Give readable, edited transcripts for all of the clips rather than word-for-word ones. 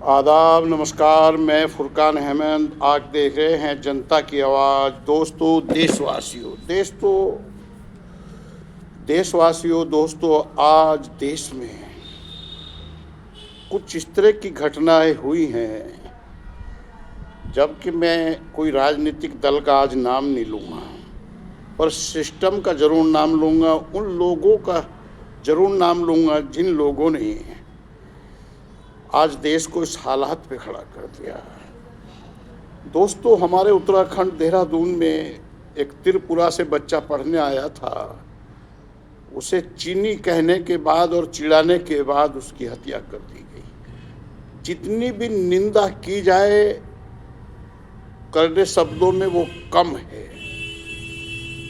आदाब, नमस्कार। मैं फुरकान अहमद। आप देख रहे हैं जनता की आवाज़। दोस्तों, आज देश में कुछ इस तरह की घटनाएं हुई हैं, जबकि मैं कोई राजनीतिक दल का आज नाम नहीं लूँगा, पर सिस्टम का ज़रूर नाम लूँगा। उन लोगों का ज़रूर नाम लूँगा जिन लोगों ने आज देश को इस हालात पे खड़ा कर दिया। दोस्तों, हमारे उत्तराखंड देहरादून में एक त्रिपुरा से बच्चा पढ़ने आया था। उसे चीनी कहने के बाद और चिढ़ाने के बाद उसकी हत्या कर दी गई। जितनी भी निंदा की जाए करने शब्दों में वो कम है।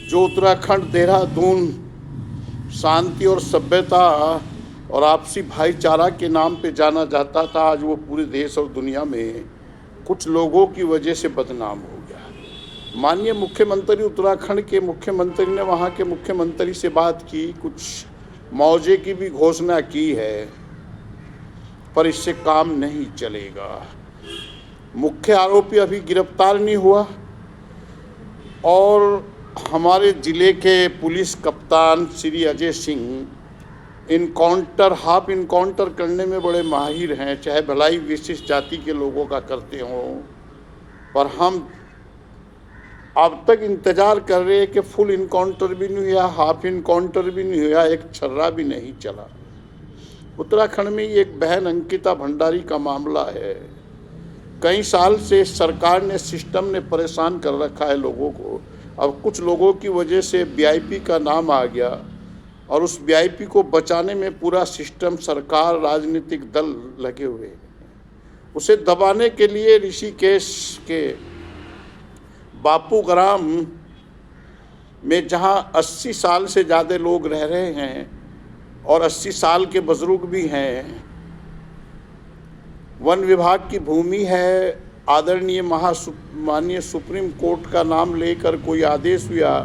जो उत्तराखंड देहरादून शांति और सभ्यता और आपसी भाईचारा के नाम पे जाना जाता था, आज वो पूरे देश और दुनिया में कुछ लोगों की वजह से बदनाम हो गया। माननीय मुख्यमंत्री, उत्तराखंड के मुख्यमंत्री ने वहाँ के मुख्यमंत्री से बात की, कुछ मुआवजे की भी घोषणा की है, पर इससे काम नहीं चलेगा। मुख्य आरोपी अभी गिरफ्तार नहीं हुआ और हमारे ज़िले के पुलिस कप्तान श्री अजय सिंह हाफ इनकाउंटर करने में बड़े माहिर हैं, चाहे भलाई विशिष्ट जाति के लोगों का करते हों। पर हम अब तक इंतज़ार कर रहे हैं कि फुल इनकाउंटर भी नहीं हुआ, हाफ इनकाउंटर भी नहीं हुआ, एक छर्रा भी नहीं चला। उत्तराखंड में एक बहन अंकिता भंडारी का मामला है। कई साल से सरकार ने, सिस्टम ने परेशान कर रखा है लोगों को। अब कुछ लोगों की वजह से वीआईपी का नाम आ गया और उस वीआईपी को बचाने में पूरा सिस्टम, सरकार, राजनीतिक दल लगे हुए हैं। उसे दबाने के लिए ऋषिकेश के बापू ग्राम में, जहां 80 साल से ज़्यादा लोग रह रहे हैं और 80 साल के बुजुर्ग भी हैं, वन विभाग की भूमि है। आदरणीय माननीय सुप्रीम कोर्ट का नाम लेकर कोई आदेश हुआ।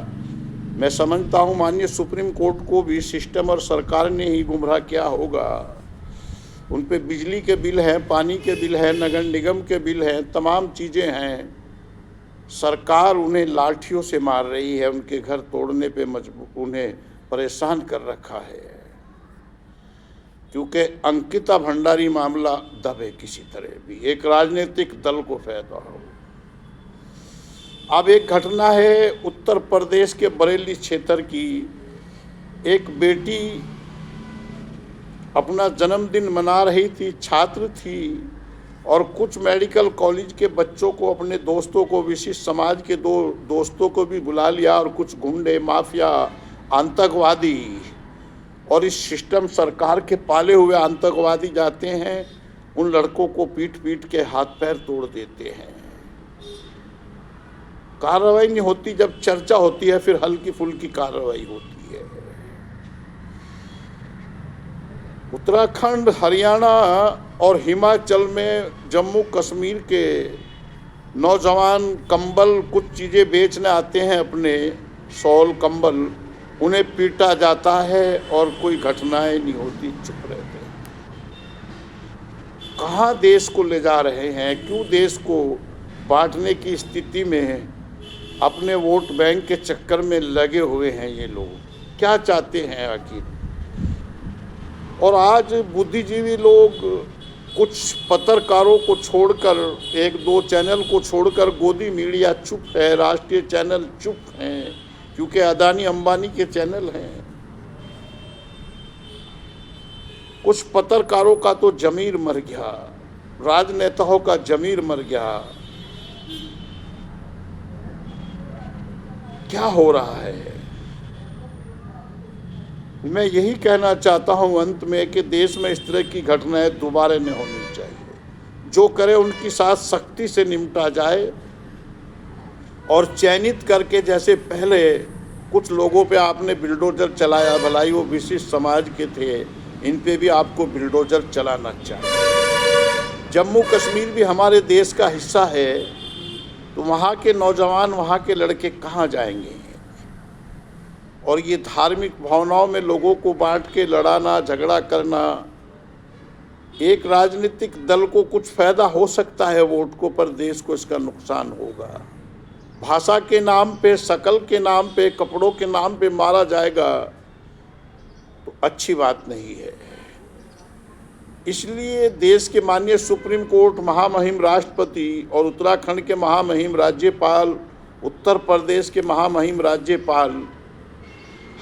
मैं समझता हूँ माननीय सुप्रीम कोर्ट को भी सिस्टम और सरकार ने ही गुमराह किया होगा। उन पे बिजली के बिल हैं, पानी के बिल हैं, नगर निगम के बिल हैं, तमाम चीज़ें हैं। सरकार उन्हें लाठियों से मार रही है, उनके घर तोड़ने पे उन्हें परेशान कर रखा है, क्योंकि अंकिता भंडारी मामला दबे किसी तरह भी, एक राजनीतिक दल को फायदा हो। अब एक घटना है उत्तर प्रदेश के बरेली क्षेत्र की। एक बेटी अपना जन्मदिन मना रही थी, छात्र थी, और कुछ मेडिकल कॉलेज के बच्चों को, अपने दोस्तों को, विशिष्ट समाज के दोस्तों को भी बुला लिया, और कुछ गुंडे, माफिया, आतंकवादी और इस सिस्टम सरकार के पाले हुए आतंकवादी जाते हैं, उन लड़कों को पीट पीट के हाथ पैर तोड़ देते हैं। कार्रवाई नहीं होती, जब चर्चा होती है फिर हल्की फुल्की कार्रवाई होती है। उत्तराखंड, हरियाणा और हिमाचल में जम्मू कश्मीर के नौजवान कंबल, कुछ चीज़ें बेचने आते हैं, अपने शॉल, कंबल, उन्हें पीटा जाता है और कोई घटनाएं नहीं होती, चुप रहते हैं। कहाँ देश को ले जा रहे हैं? क्यों देश को बांटने की स्थिति में अपने वोट बैंक के चक्कर में लगे हुए हैं ये लोग? क्या चाहते हैं आखिर? और आज बुद्धिजीवी लोग, कुछ पत्रकारों को छोड़कर, एक दो चैनल को छोड़कर, गोदी मीडिया चुप है, राष्ट्रीय चैनल चुप हैं, क्योंकि अदानी अंबानी के चैनल हैं। कुछ पत्रकारों का तो जमीर मर गया, राजनेताओं का जमीर मर गया। क्या हो रहा है? मैं यही कहना चाहता हूं अंत में कि देश में इस तरह की घटनाएं दोबारा नहीं होनी चाहिए। जो करे उनकी साथ सख्ती से निपटा जाए, और चयनित करके, जैसे पहले कुछ लोगों पे आपने बिल्डोजर चलाया, भलाई वो विशिष्ट समाज के थे, इन पे भी आपको बिल्डोजर चलाना चाहिए। जम्मू कश्मीर भी हमारे देश का हिस्सा है, तो वहाँ के नौजवान, वहाँ के लड़के कहाँ जाएंगे? और ये धार्मिक भावनाओं में लोगों को बांट के लड़ाना, झगड़ा करना, एक राजनीतिक दल को कुछ फायदा हो सकता है वोट को, पर देश को इसका नुकसान होगा। भाषा के नाम पे, शकल के नाम पे, कपड़ों के नाम पे मारा जाएगा तो अच्छी बात नहीं है। इसलिए देश के माननीय सुप्रीम कोर्ट, महामहिम राष्ट्रपति और उत्तराखंड के महामहिम राज्यपाल, उत्तर प्रदेश के महामहिम राज्यपाल,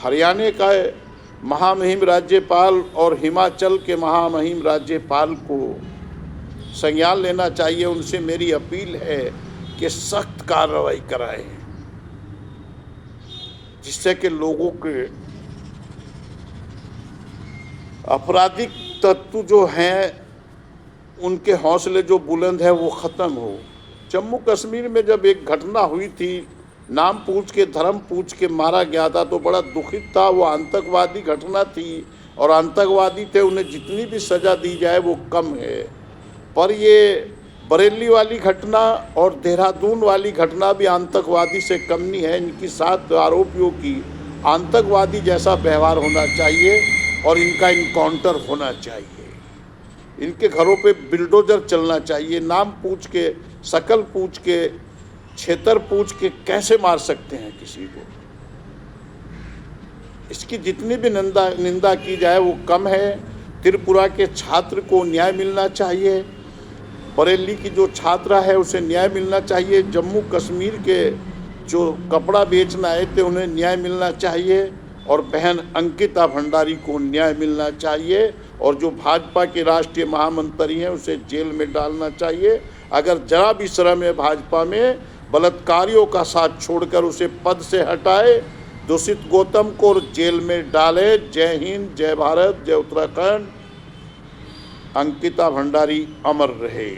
हरियाणा का महामहिम राज्यपाल और हिमाचल के महामहिम राज्यपाल को संज्ञान लेना चाहिए। उनसे मेरी अपील है कि सख्त कार्रवाई कराएं, जिससे कि लोगों के आपराधिक तत्व जो हैं उनके हौसले जो बुलंद है वो ख़त्म हो। जम्मू कश्मीर में जब एक घटना हुई थी, नाम पूछ के, धर्म पूछ के मारा गया था, तो बड़ा दुखित था। वो आतंकवादी घटना थी और आतंकवादी थे, उन्हें जितनी भी सज़ा दी जाए वो कम है। पर ये बरेली वाली घटना और देहरादून वाली घटना भी आतंकवादी से कम नहीं है। इनकी 7 आरोपियों की आतंकवादी जैसा व्यवहार होना चाहिए और इनका इनकाउंटर होना चाहिए। इनके घरों पे बिल्डोजर चलना चाहिए। नाम पूछ के, शकल पूछ के, क्षेत्र पूछ के कैसे मार सकते हैं किसी को। इसकी जितनी भी निंदा की जाए वो कम है। त्रिपुरा के छात्र को न्याय मिलना चाहिए, बरेली की जो छात्रा है उसे न्याय मिलना चाहिए, जम्मू कश्मीर के जो कपड़ा बेचना आए थे उन्हें न्याय मिलना चाहिए, और बहन अंकिता भंडारी को न्याय मिलना चाहिए, और जो भाजपा के राष्ट्रीय महामंत्री हैं उसे जेल में डालना चाहिए। अगर जरा भी शर्म है भाजपा में, बलात्कारियों का साथ छोड़कर उसे पद से हटाए, दूषित गौतम को जेल में डाले। जय हिंद, जय भारत, जय उत्तराखंड। अंकिता भंडारी अमर रहे।